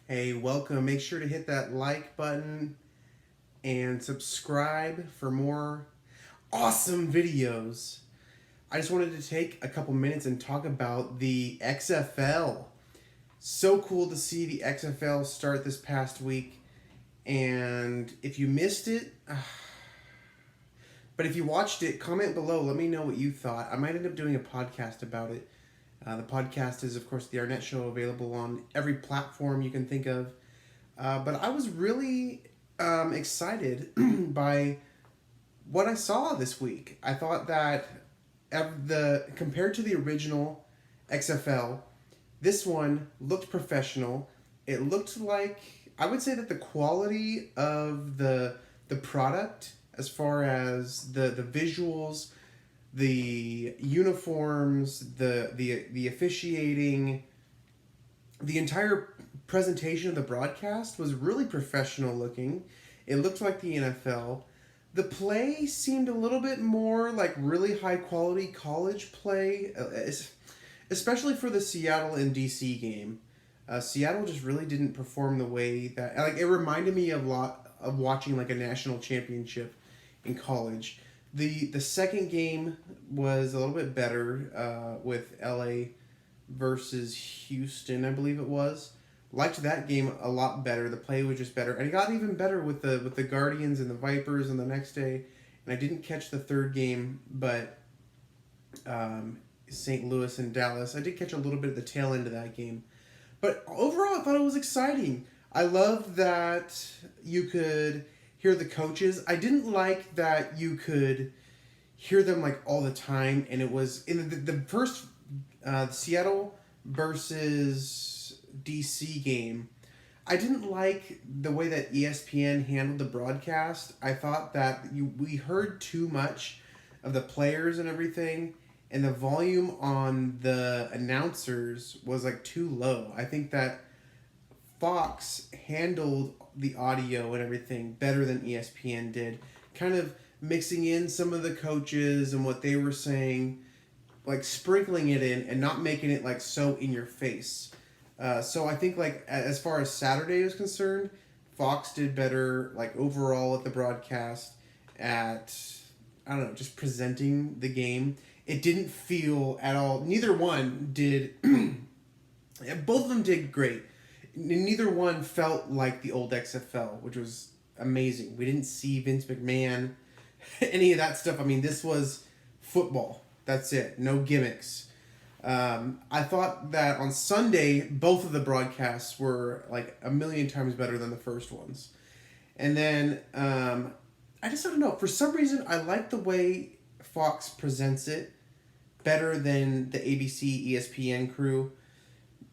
Hey, welcome. Make sure to hit that like button and subscribe for more awesome videos. I just wanted to take a couple minutes and talk about the XFL. So cool to see the XFL start this past week. And if you missed it, but if you watched it, comment below. Let me know what you thought. I might end up doing a podcast about it. The podcast is, of course, the Arnett Show, available on every platform you can think of. But I was really excited by what I saw this week. I thought that compared to the original XFL, this one looked professional. It looked like, I would say that the quality of the product, as far as the visuals, the uniforms, the officiating, the entire presentation of the broadcast was really professional looking. It looked like the NFL. The play seemed a little bit more like really high quality college play, especially for the Seattle and DC game. Seattle just really didn't perform the way that, like, it reminded me a lot of watching like a national championship in college. The second game was a little bit better, with LA versus Houston, I believe it was. Liked that game a lot better. The play was just better, and it got even better with the Guardians and the Vipers on the next day. And I didn't catch the third game, but St. Louis and Dallas, I did catch a little bit of the tail end of that game. But overall, I thought it was exciting. I loved that you could hear the coaches. I didn't like that you could hear them like all the time, and it was in the first Seattle versus DC game. I didn't like the way that ESPN handled the broadcast. I thought that we heard too much of the players and everything, and the volume on the announcers was like too low. I think that Fox handled the audio and everything better than ESPN did, kind of mixing in some of the coaches and what they were saying, like sprinkling it in and not making it like so in your face. So I think, like, as far as Saturday is concerned, Fox did better, like, overall at the broadcast, at, I don't know, just presenting the game. It didn't feel at all, neither one did, both of them did great. Neither one felt like the old XFL, which was amazing. We didn't see Vince McMahon, any of that stuff. I mean, this was football. That's it. No gimmicks. I thought that on Sunday, both of the broadcasts were like a million times better than the first ones. And then, I don't know. For some reason, I like the way Fox presents it better than the ABC, ESPN crew.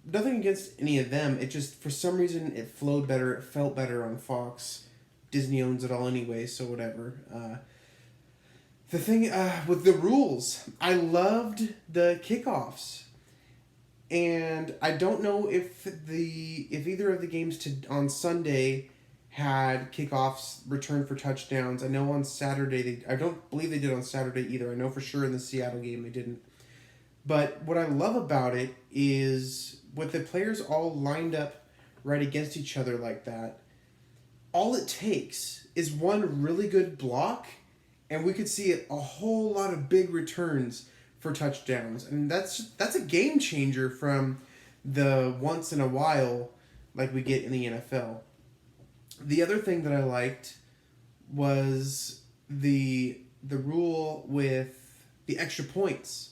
Nothing against any of them. It just, for some reason, it flowed better. It felt better on Fox. Disney owns it all anyway, so whatever. The thing with the rules, I loved the kickoffs, and I don't know if either of the games on Sunday had kickoffs returned for touchdowns. I know on Saturday I don't believe they did on Saturday either. I know for sure in the Seattle game they didn't. But what I love about it is with the players all lined up right against each other like that, all it takes is one really good block, and we could see a whole lot of big returns for touchdowns. And that's a game changer from the once in a while like we get in the NFL. The other thing that I liked was the rule with the extra points.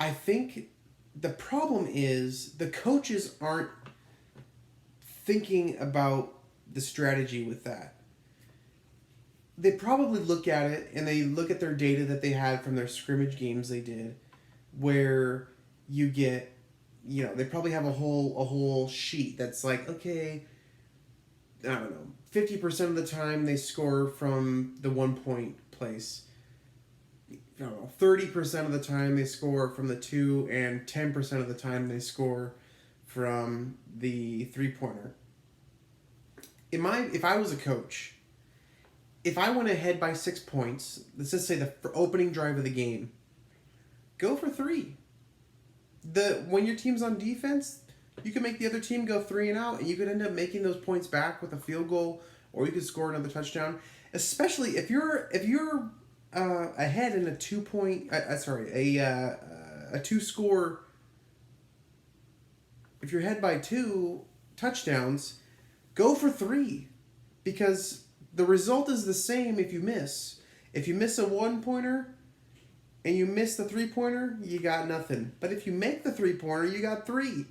I think the problem is the coaches aren't thinking about the strategy with that. They probably look at it and they look at their data that they had from their scrimmage games they did, where you get, they probably have a whole sheet that's like, okay, I don't know, 50% of the time they score from the 1 point place. 30% of the time they score from the 2, and 10% of the time they score from the 3-pointer. If I was a coach, if I went ahead by 6 points, let's just say the opening drive of the game, go for 3. When your team's on defense, you could make the other team go 3 and out, and you could end up making those points back with a field goal, or you could score another touchdown. Especially if you're ahead in a 2 point, a 2 score. If you're ahead by 2 touchdowns, go for 3, because the result is the same if you miss. If you miss a 1-pointer and you miss the 3-pointer, you got nothing. But if you make the 3-pointer, you got 3.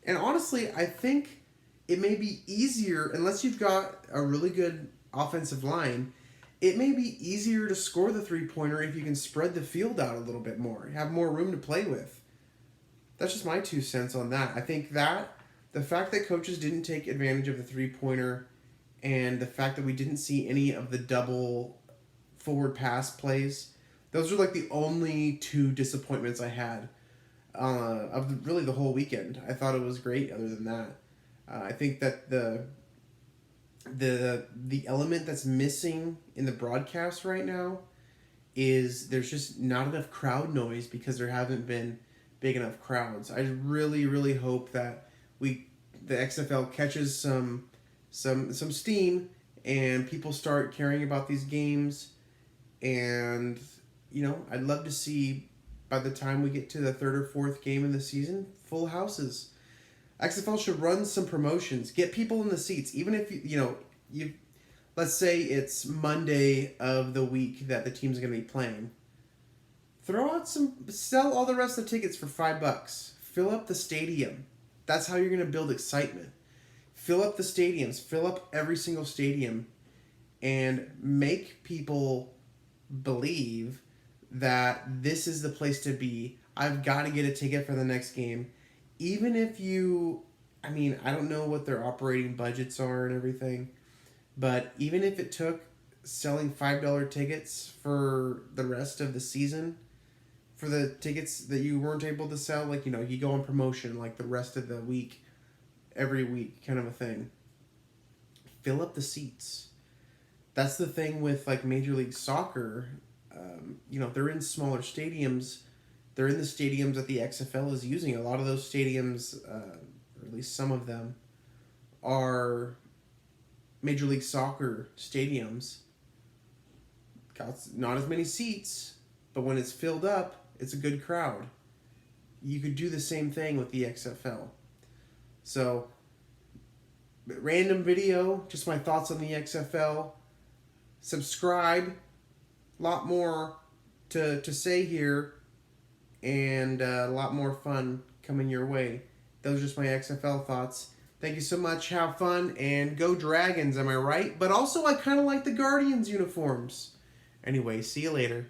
And honestly, I think it may be easier, unless you've got a really good offensive line, it may be easier to score the 3-pointer if you can spread the field out a little bit more, have more room to play with. That's just my 2 cents on that. I think that the fact that coaches didn't take advantage of the 3-pointer, and the fact that we didn't see any of the double forward pass plays, those are like the only 2 disappointments I had really the whole weekend. I thought it was great other than that. I think that the element that's missing in the broadcast right now is there's just not enough crowd noise, because there haven't been big enough crowds. I really, really hope that the XFL catches some steam and people start caring about these games. And I'd love to see, by the time we get to the 3rd or 4th game in the season, full houses. XFL should run some promotions, get people in the seats, even if you let's say it's Monday of the week that the team's going to be playing. Sell all the rest of the tickets for $5. Fill up the stadium. That's how you're going to build excitement. Fill up the stadiums. Fill up every single stadium, and make people believe that this is the place to be. I've got to get a ticket for the next game. Even if I don't know what their operating budgets are and everything, but even if it took selling $5 tickets for the rest of the season, for the tickets that you weren't able to sell, like, you go on promotion like the rest of the week, every week kind of a thing. Fill up the seats. That's the thing with like Major League Soccer. They're in smaller stadiums. They're in the stadiums that the XFL is using. A lot of those stadiums, or at least some of them, are Major League Soccer stadiums. Got not as many seats, but when it's filled up, it's a good crowd. You could do the same thing with the XFL. So, random video, just my thoughts on the XFL. Subscribe. A lot more to say here, and a lot more fun coming your way. Those are just my XFL thoughts. Thank you so much. Have fun, and go Dragons, am I right? But also, I kind of like the Guardians uniforms. Anyway, see you later.